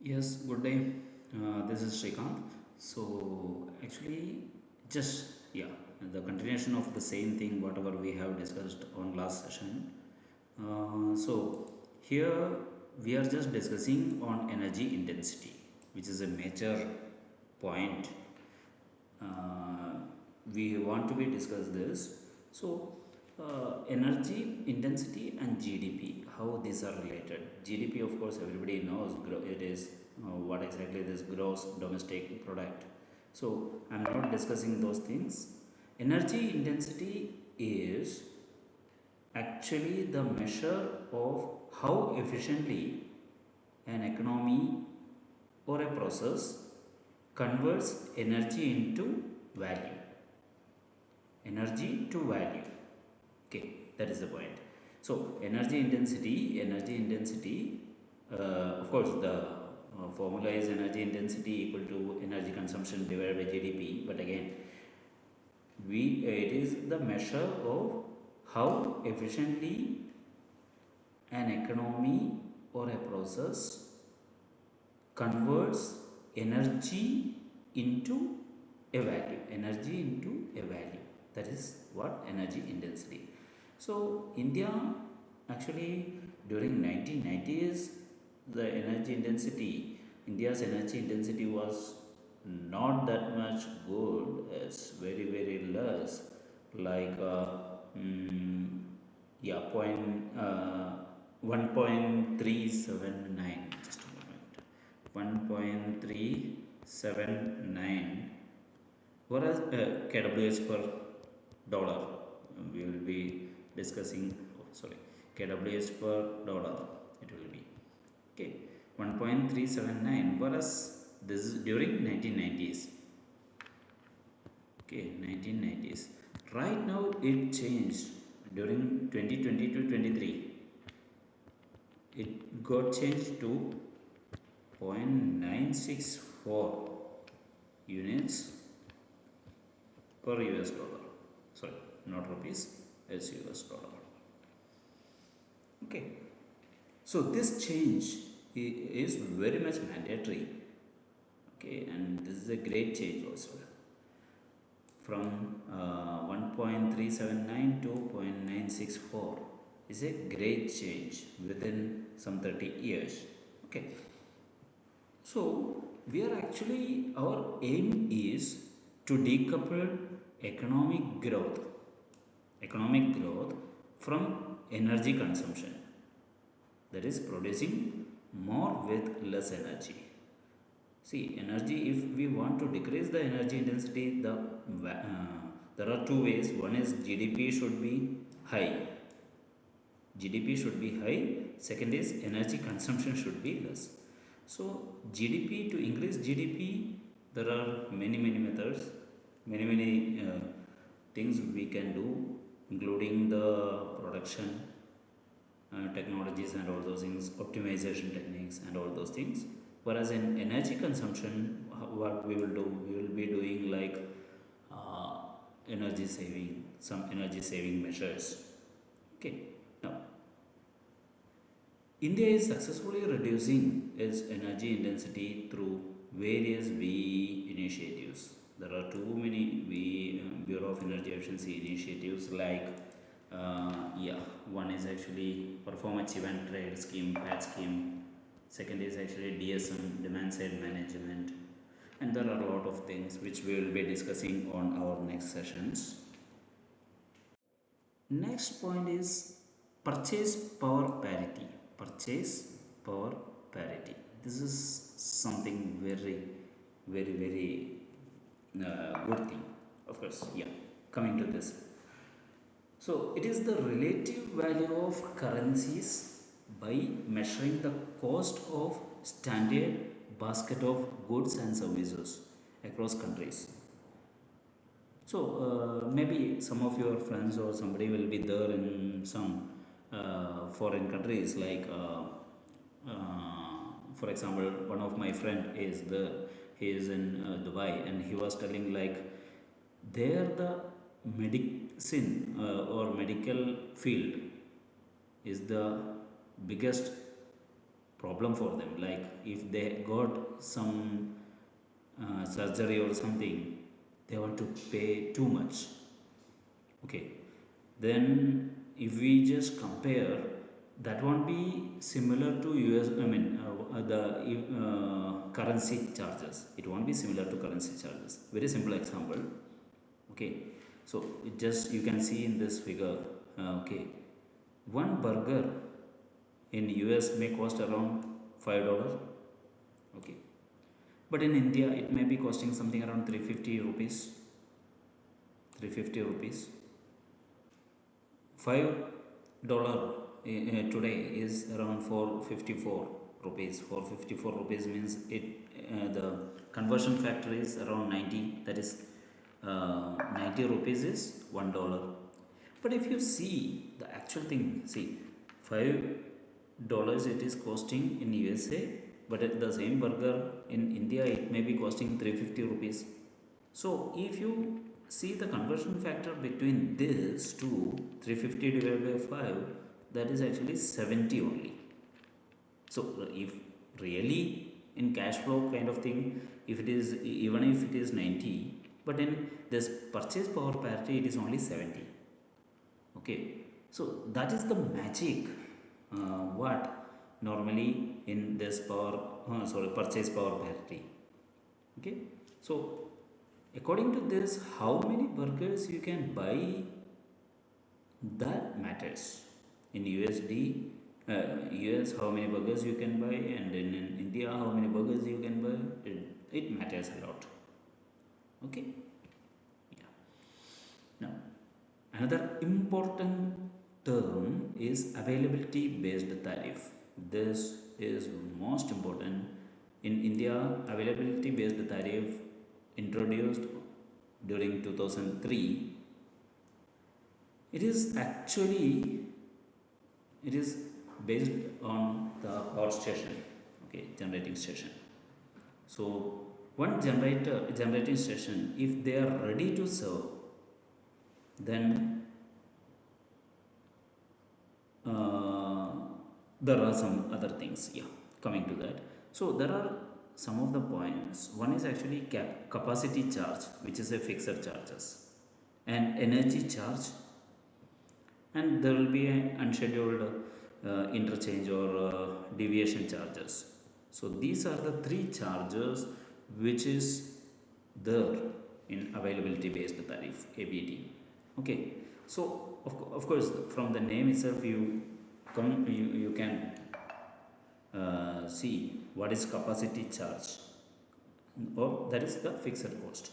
Yes, good day. This is Srikanth. So, actually, just yeah, the continuation of the same thing, whatever we have discussed on last session. So, here we are just discussing on energy intensity, which is a major point we want to be discuss this. So, energy intensity and GDP, how these are related. GDP, of course, everybody knows it is what exactly this gross domestic product. So, I'm not discussing those things. Energy intensity is actually the measure of how efficiently an economy or a process converts energy into value. Energy to value. Okay, that is the point. So energy intensity, of course the formula is energy intensity equal to energy consumption divided by GDP, but again we it is the measure of how efficiently an economy or a process converts energy into a value. Energy into a value, that is what energy intensity. So India actually during 1990s, the energy intensity, India's energy intensity was not that much good. It's very less, like yeah, 1.379, just a moment, 1.379, whereas kWh per dollar, we will be discussing, oh, sorry, kWh per dollar, it will be okay, 1.379, whereas this is during 1990s. Okay, 1990s. Right now it changed during 2020 to 23. It got changed to 0.964 units per US dollar. Sorry, not rupees, it's US dollar. Okay. So this change is very much mandatory. Okay, and this is a great change also. From 1.379 to 0.964 is a great change within some 30 years. Okay. So we are actually, our aim is to decouple economic growth from energy consumption, that is producing more with less energy. See, energy, if we want to decrease the energy intensity, there are two ways. One is GDP should be high. GDP should be high. Second is energy consumption should be less. So, GDP, to increase GDP, there are many methods, many things we can do, including the production technologies and all those things, optimization techniques and all those things. Whereas in energy consumption, what we will do, we will be doing like uh, some energy saving measures. Okay. Now, India is successfully reducing its energy intensity through various BE initiatives. There are too many Bureau of Energy Efficiency initiatives, like yeah, one is actually Perform Achievement Trade Scheme, PAT scheme. Second is actually DSM, Demand Side Management, and there are a lot of things which we will be discussing on our next sessions. Next point is purchase power parity. Purchase power parity. This is something very good thing. Of course, yeah. Coming to this, so it is the relative value of currencies by measuring the cost of standard basket of goods and services across countries. So maybe some of your friends or somebody will be there in some foreign countries, like for example, one of my friend is he is in Dubai, and he was telling like there the medicine or medical field is the biggest problem for them. Like if they got some surgery or something, they want to pay too much. Okay, then if we just compare, that won't be similar to US, I mean the currency charges. It won't be similar to currency charges. Very simple example. Okay, so it just, you can see in this figure. Okay, one burger in US may cost around $5. Okay, but in India it may be costing something around 350 rupees. 350 rupees. $5 today is around 454 rupees. 454 rupees means it, the conversion factor is around 90. That is 90 rupees is $1. But if you see the actual thing, see, $5 it is costing in USA, but at the same burger in India it may be costing 350 rupees. So if you see the conversion factor between this to 350 divided by 5, that is actually 70 only. So if really in cash flow kind of thing, if it is, even if it is 90, but in this purchase power parity it is only 70. Okay, so that is the magic what normally in this purchase power parity. Okay, so according to this, how many burgers you can buy, that matters. In USD, US, how many burgers you can buy, and in India, how many burgers you can buy, it matters a lot. Okay, yeah. Now, another important term is availability based tariff. This is most important. In India, availability based tariff introduced during 2003. It is actually, it is based on the power station, okay, generating station. So one generating station, if they are ready to serve, then there are some other things, yeah, coming to that. So there are some of the points. One is actually capacity charge, which is a fixed charges, and energy charge, and there will be an unscheduled interchange or deviation charges. So these are the three charges which is there in availability based tariff, ABT. Okay, so of course from the name itself you can see what is capacity charge, or that is the fixed cost.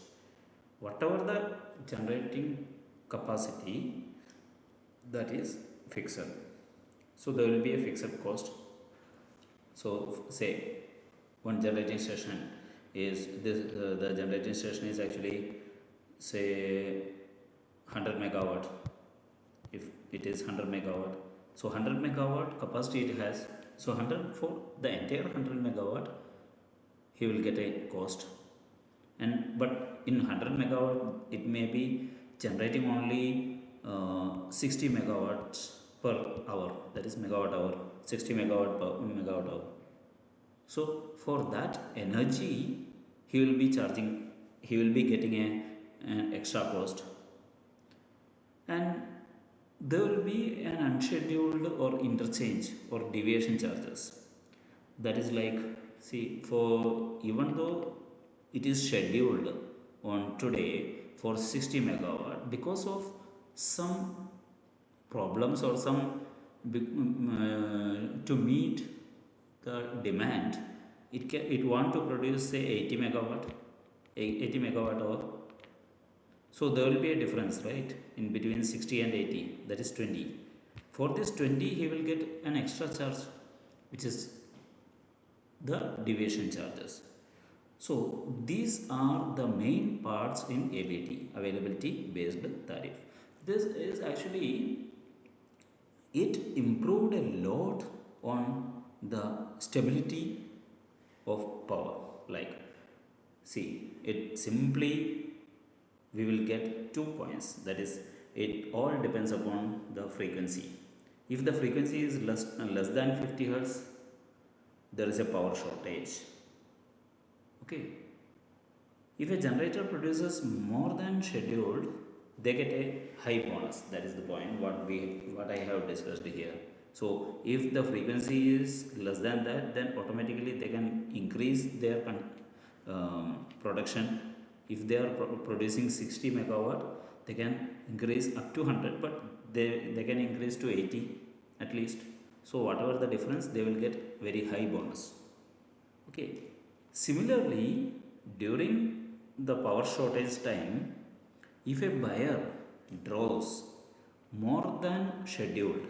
Whatever the generating capacity, that is fixed. So there will be a fixed cost. So say one generating station is this, the generating station is actually say 100 megawatt. If it is 100 megawatt, so 100 megawatt capacity it has. So 100, for the entire 100 megawatt, he will get a cost. And but in 100 megawatt, it may be generating only 60 megawatts per hour. That is megawatt hour. 60 megawatt per megawatt hour. So for that energy, he will be charging. He will be getting an extra cost, and there will be an unscheduled or interchange or deviation charges. That is like, see, for even though it is scheduled on today for 60 megawatt, because of some problems or some to meet the demand, it want to produce say 80 megawatt, 80 megawatt hour. So there will be a difference, right, in between 60 and 80, that is 20. For this 20, he will get an extra charge, which is the deviation charges. So these are the main parts in ABT, availability based tariff. This is actually, it improved a lot on the stability of power. Like, see, it simply, we will get 2 points. That is, it all depends upon the frequency. If the frequency is less than 50 hertz, there is a power shortage. Okay, if a generator produces more than scheduled, they get a high bonus. That is the point what I have discussed here. So if the frequency is less than that, then automatically they can increase their production. If they are producing 60 megawatt, they can increase up to 100, but they can increase to 80 at least. So whatever the difference, they will get very high bonus. Okay, similarly, during the power shortage time, if a buyer draws more than scheduled,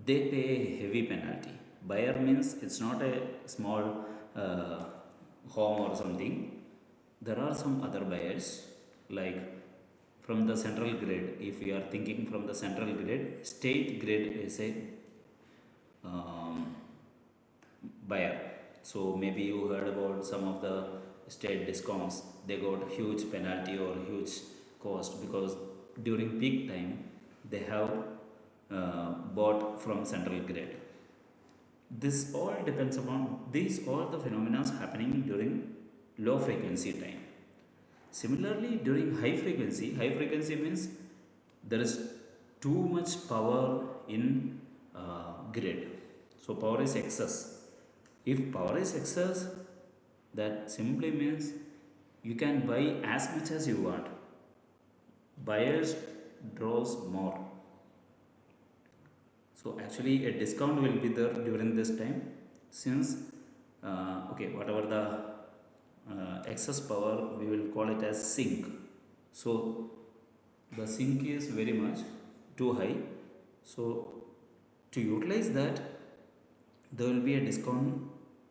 they pay a heavy penalty. Buyer means it's not a small uh, home or something. There are some other buyers, like from the central grid. If we are thinking from the central grid, state grid is a um, buyer. So maybe you heard about some of the state discoms. They got huge penalty or huge cost because during peak time they have bought from central grid. This all depends upon these all the phenomena happening during low frequency time. Similarly, during high frequency means there is too much power in grid. So power is excess. If power is excess, that simply means you can buy as much as you want. Buyers draws more. So actually a discount will be there during this time, since okay, whatever the excess power, we will call it as sink. So the sink is very much too high. So to utilize that, there will be a discount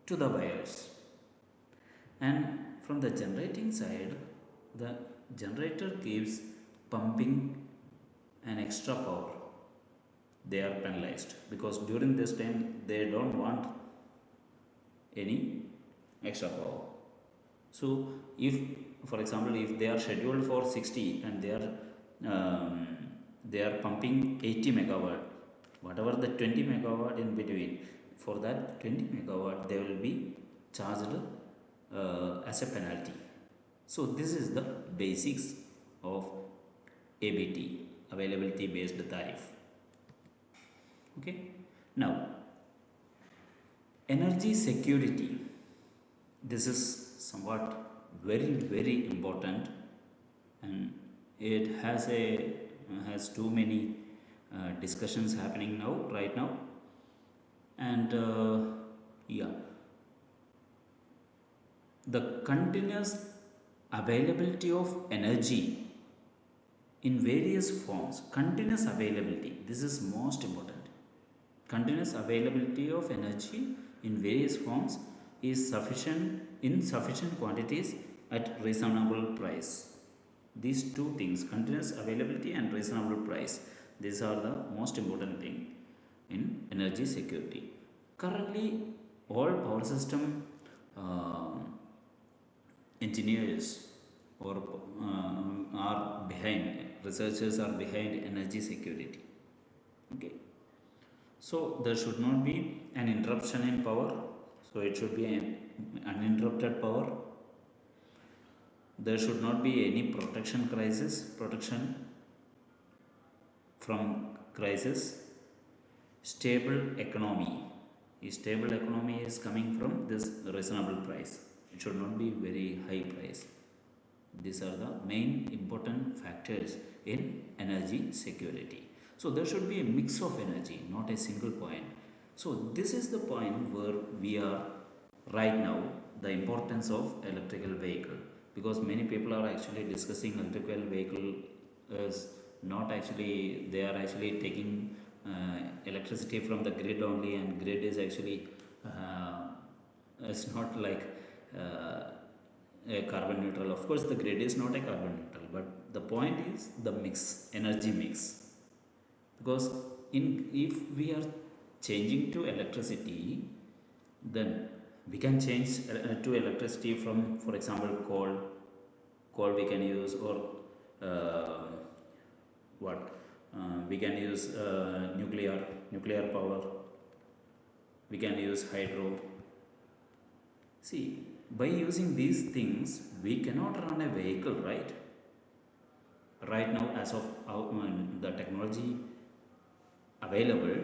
to the buyers. And from the generating side, the generator keeps pumping an extra power. They are penalized because during this time they don't want any extra power. So if, for example, if they are scheduled for 60 and um, they are pumping 80 megawatt, whatever the 20 megawatt in between, for that 20 megawatt they will be charged as a penalty. So this is the basics of ABT, availability based tariff. Okay, now energy security, this is somewhat very important, and it has too many discussions happening right now. And yeah, the continuous availability of energy in various forms. Continuous availability, this is most important. Continuous availability of energy in various forms is sufficient in sufficient quantities at reasonable price. These two things, continuous availability and reasonable price, these are the most important thing in energy security. Currently, all power system engineers or are behind, researchers are behind energy security. Okay, so there should not be an interruption in power, so it should be an uninterrupted power. There should not be any protection from crisis. Stable economy. A stable economy is coming from this reasonable price. It should not be very high price. These are the main important factors in energy security. So there should be a mix of energy, not a single point. So this is the point where we are right now, the importance of electrical vehicle, because many people are actually discussing electrical vehicle as not actually, they are actually taking electricity from the grid only, and grid is actually it's not like a carbon neutral. Of course the grid is not a carbon neutral, but the point is the mix, energy mix. Because if we are changing to electricity, then we can change to electricity from, for example, coal we can use, or what we can use nuclear power, we can use hydro. See, by using these things, we cannot run a vehicle, right? Right now, as of the technology available,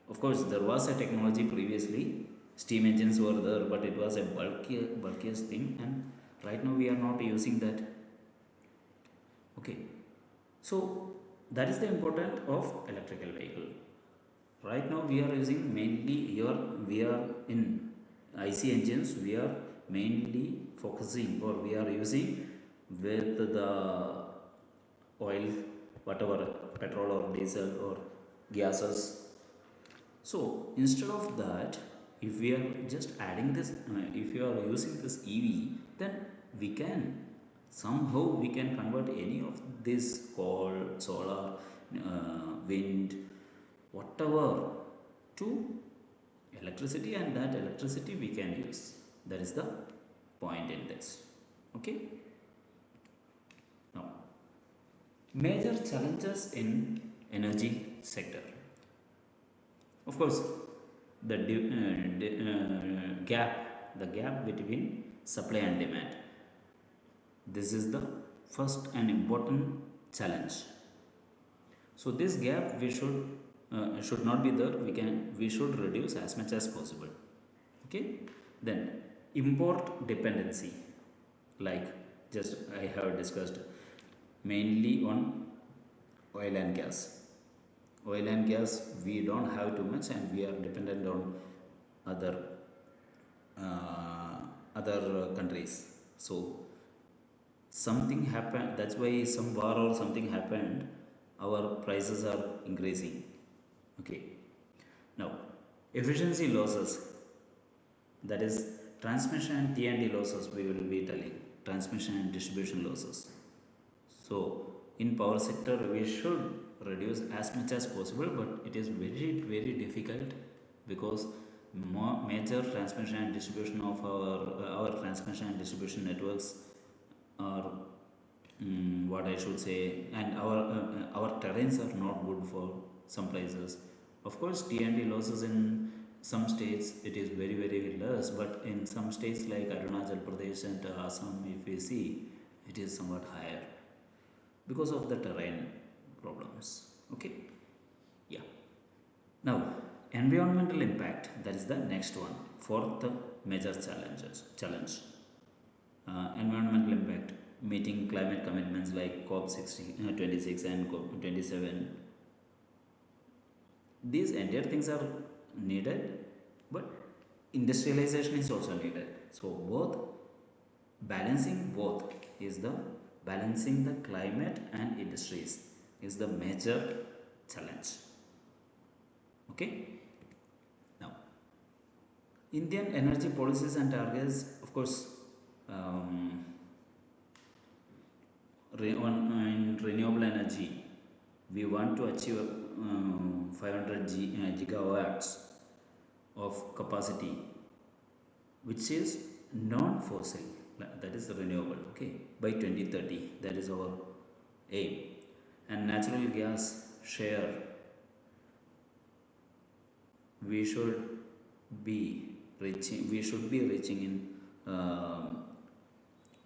of course, there was a technology previously. Steam engines were there, but it was a bulkiest thing, and right now we are not using that. Okay, so that is the importance of electrical vehicle. Right now we are using mainly here, we are in IC engines, we are mainly focusing, or we are using with the oil, whatever, petrol or diesel or gases. So instead of that, if we are just adding this, if you are using this EV, then we can somehow we can convert any of this coal, solar, wind, whatever, to electricity, and that electricity we can use. That is the point in this. Okay. Now, major challenges in energy sector. Of course, the gap between supply and demand. This is the first and important challenge. So this gap we should not be there. We should reduce as much as possible. Okay. Then import dependency, like just I have discussed, mainly on oil and gas. Oil and gas we don't have too much, and we are dependent on other countries. So something happened, that's why some war or something happened, our prices are increasing. Okay. Now, efficiency losses, that is transmission and T&D losses, we will be telling transmission and distribution losses. So in power sector we should reduce as much as possible, but it is very difficult, because major transmission and distribution of our transmission and distribution networks are what I should say, and our terrains are not good for some places. Of course, T&D losses in some states it is very less, but in some states like Arunachal Pradesh and Assam, if we see, it is somewhat higher because of the terrain problems. Okay. Yeah. Now, environmental impact, that is the next one, fourth major challenge. Environmental impact, meeting climate commitments like COP26 and COP27. These entire things are needed, but industrialization is also needed. So balancing the climate and industries is the major challenge. Okay. Now, Indian energy policies and targets, of course, in renewable energy, we want to achieve 500 gigawatts of capacity, which is non-fossil, that is renewable. Okay, by 2030, that is our aim. And natural gas share, we should be reaching in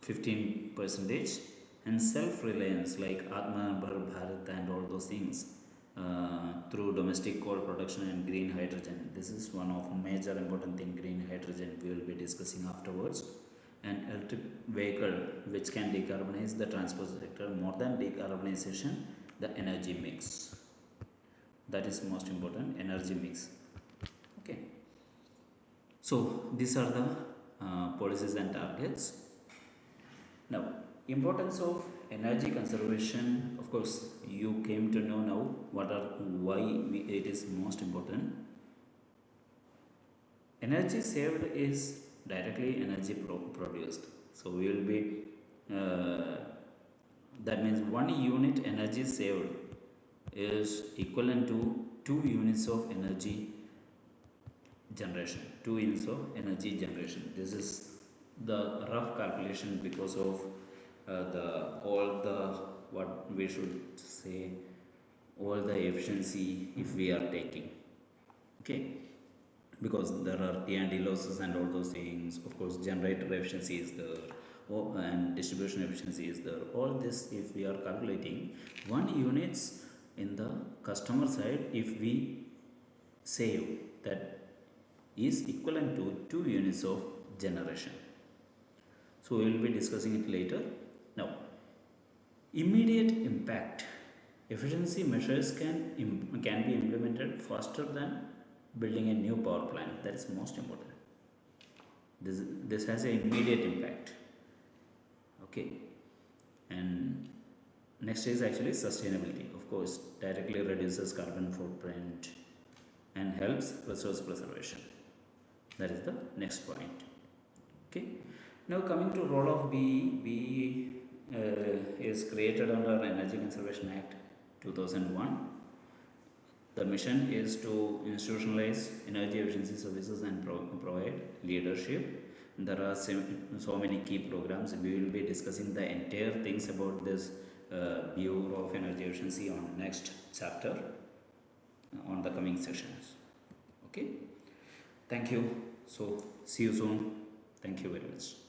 15%, and self-reliance like Atmanirbhar Bharat and all those things, through domestic coal production and green hydrogen. This is one of major important thing, green hydrogen, we will be discussing afterwards. And electric vehicle which can decarbonize the transport sector. More than decarbonization, the energy mix, that is most important, energy mix. Okay. So these are the policies and targets. Now, importance of energy conservation, of course you came to know now why it is most important. Energy saved is directly energy produced. So we will be that means 1 unit energy saved is equivalent to 2 units of energy generation. This is the rough calculation because of what we should say, all the efficiency if we are taking. Okay. because there are T&D losses and all those things. Of course, generator efficiency is there, and distribution efficiency is there. All this, if we are calculating 1 units in the customer side, if we save, that is equivalent to 2 units of generation. So we will be discussing it later. Now, immediate impact. Efficiency measures can be implemented faster than building a new power plant. That is most important. This has an immediate impact. Okay. And next is actually sustainability. Of course, directly reduces carbon footprint and helps resource preservation. That is the next point. Okay. Now coming to role of B, is created under Energy Conservation Act 2001. The mission is to institutionalize energy efficiency services and provide leadership. There are so many key programs. We will be discussing the entire things about this Bureau of Energy Efficiency on next chapter on the coming sessions. Okay. Thank you. So see you soon. Thank you very much.